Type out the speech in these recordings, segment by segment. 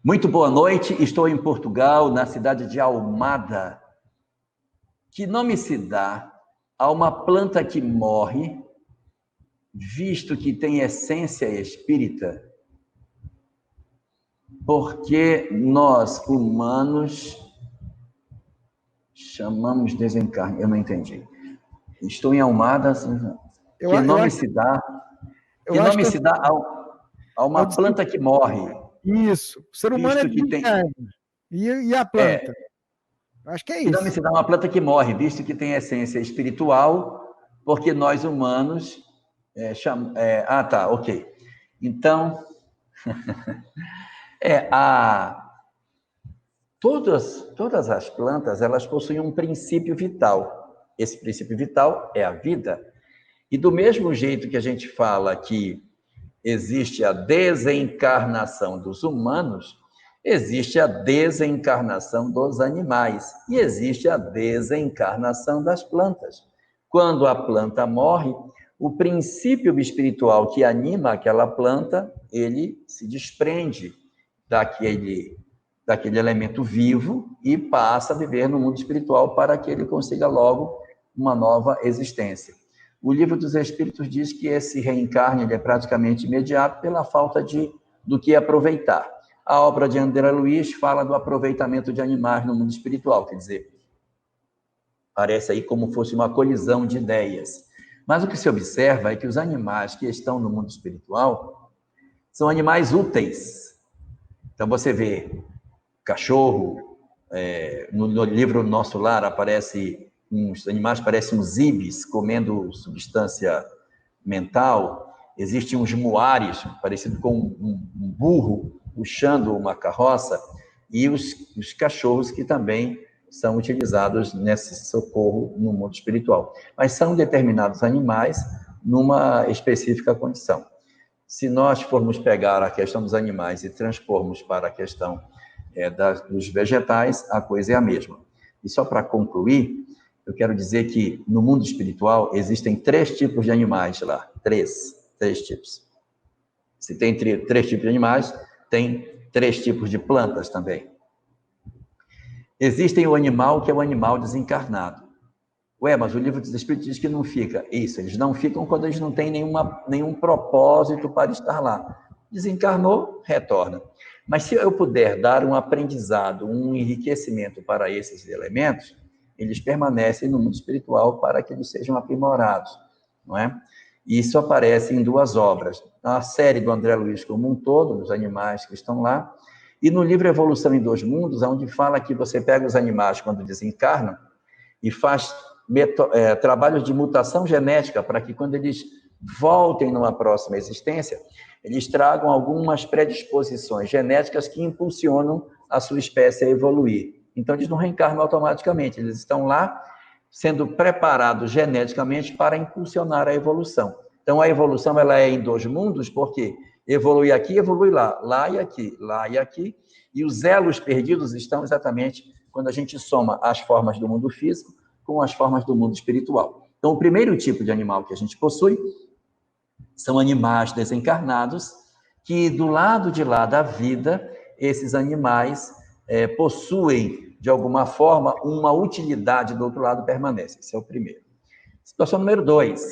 Muito boa noite, estou em Portugal, na cidade de Almada. Que nome se dá a uma planta que morre, visto que tem essência espírita? Porque nós, humanos, chamamos desencarne. Eu não entendi. Estou em Almada. Que nome se dá? Que nome se dá a uma planta que morre? Isso. O ser humano visto que tem... E a planta? Acho que é isso. Que nome se dá a uma planta que morre, visto que tem essência espiritual, porque nós humanos... ok. Então, todas as plantas, elas possuem um princípio vital. Esse princípio vital é a vida. E do mesmo jeito que a gente fala que existe a desencarnação dos humanos, existe a desencarnação dos animais e existe a desencarnação das plantas. Quando a planta morre, o princípio espiritual que anima aquela planta, ele se desprende daquele elemento vivo e passa a viver no mundo espiritual para que ele consiga logo uma nova existência. O Livro dos Espíritos diz que esse reencarne ele é praticamente imediato pela falta do que aproveitar. A obra de André Luiz fala do aproveitamento de animais no mundo espiritual, quer dizer, parece aí como fosse uma colisão de ideias. Mas o que se observa é que os animais que estão no mundo espiritual são animais úteis. Então você vê cachorro, no livro Nosso Lar aparece uns animais, parecem uns ibis comendo substância mental. Existem uns muares, parecido com um burro puxando uma carroça, e os cachorros que também são utilizados nesse socorro no mundo espiritual. Mas são determinados animais numa específica condição. Se nós formos pegar a questão dos animais e transpormos para a questão dos vegetais, a coisa é a mesma. E só para concluir, eu quero dizer que no mundo espiritual existem 3 tipos de animais lá. Três tipos. Se tem 3 tipos de animais, tem 3 tipos de plantas também. Existem o animal que é o animal desencarnado. Mas o Livro dos Espíritos diz que não fica. Isso, eles não ficam quando eles não têm nenhum propósito para estar lá. Desencarnou, retorna. Mas se eu puder dar um aprendizado, um enriquecimento para esses elementos, eles permanecem no mundo espiritual para que eles sejam aprimorados, não é? E isso aparece em 2 obras. A série do André Luiz como um todo, dos animais que estão lá, e no livro Evolução em 2 Mundos, onde fala que você pega os animais quando desencarnam e faz trabalhos de mutação genética para que quando eles voltem numa próxima existência, eles tragam algumas predisposições genéticas que impulsionam a sua espécie a evoluir. Então, eles não reencarnam automaticamente, eles estão lá sendo preparados geneticamente para impulsionar a evolução. Então, a evolução ela é em 2 mundos, porque evolui aqui, evolui lá, lá e aqui, e os elos perdidos estão exatamente quando a gente soma as formas do mundo físico com as formas do mundo espiritual. Então, o primeiro tipo de animal que a gente possui são animais desencarnados, que do lado de lá da vida, esses animais possuem, de alguma forma, uma utilidade do outro lado permanece. Esse é o primeiro. Situação número 2.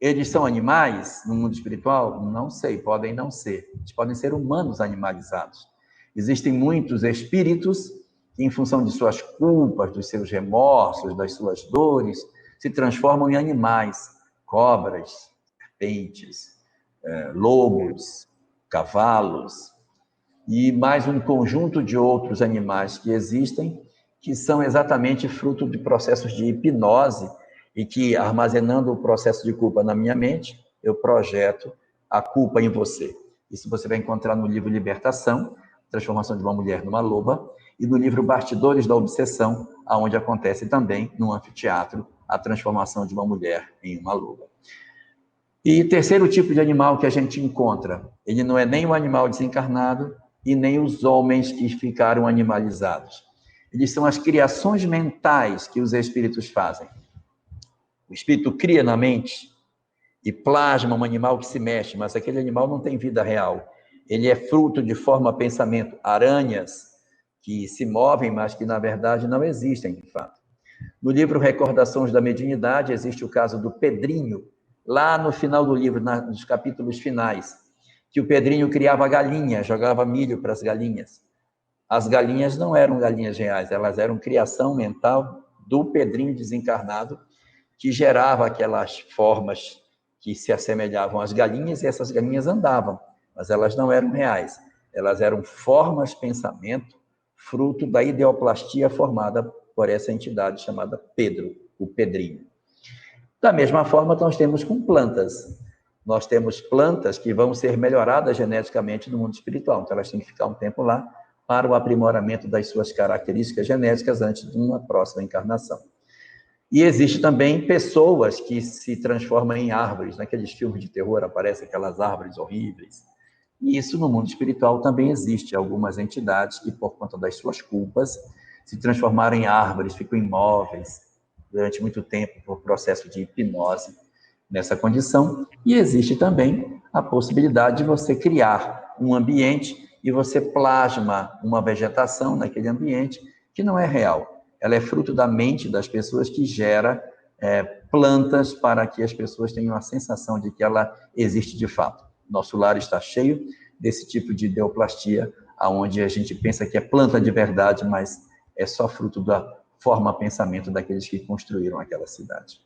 Eles são animais no mundo espiritual? Não sei, podem não ser. Eles podem ser humanos animalizados. Existem muitos espíritos que, em função de suas culpas, dos seus remorsos, das suas dores, se transformam em animais, cobras, serpentes, lobos, cavalos, e mais um conjunto de outros animais que existem, que são exatamente fruto de processos de hipnose e que, armazenando o processo de culpa na minha mente, eu projeto a culpa em você. Isso você vai encontrar no livro Libertação, Transformação de uma Mulher numa Loba, e no livro Bastidores da Obsessão, onde acontece também, no anfiteatro, a transformação de uma mulher em uma loba. E terceiro tipo de animal que a gente encontra, ele não é nem o animal desencarnado e nem os homens que ficaram animalizados. Eles são as criações mentais que os espíritos fazem. O espírito cria na mente e plasma um animal que se mexe, mas aquele animal não tem vida real. ele é fruto de forma pensamento, aranhas que se movem, mas que, na verdade, não existem, de fato. No livro Recordações da Mediunidade, existe o caso do Pedrinho, lá no final do livro, nos capítulos finais, que o Pedrinho criava galinha, jogava milho para as galinhas. As galinhas não eram galinhas reais, elas eram criação mental do Pedrinho desencarnado, que gerava aquelas formas que se assemelhavam às galinhas, e essas galinhas andavam, mas elas não eram reais. Elas eram formas pensamento, fruto da ideoplastia formada por essa entidade chamada Pedro, o Pedrinho. Da mesma forma, nós temos com plantas. Nós temos plantas que vão ser melhoradas geneticamente no mundo espiritual, então elas têm que ficar um tempo lá para o aprimoramento das suas características genéticas antes de uma próxima encarnação. E existe também pessoas que se transformam em árvores. Naqueles filmes de terror aparecem aquelas árvores horríveis. E isso no mundo espiritual também existe. Algumas entidades que, por conta das suas culpas, se transformaram em árvores, ficam imóveis durante muito tempo por processo de hipnose nessa condição. E existe também a possibilidade de você criar um ambiente e você plasma uma vegetação naquele ambiente que não é real. Ela é fruto da mente das pessoas que gera plantas para que as pessoas tenham a sensação de que ela existe de fato. Nosso lar está cheio desse tipo de ideoplastia, onde a gente pensa que é planta de verdade, mas é só fruto da forma pensamento daqueles que construíram aquela cidade.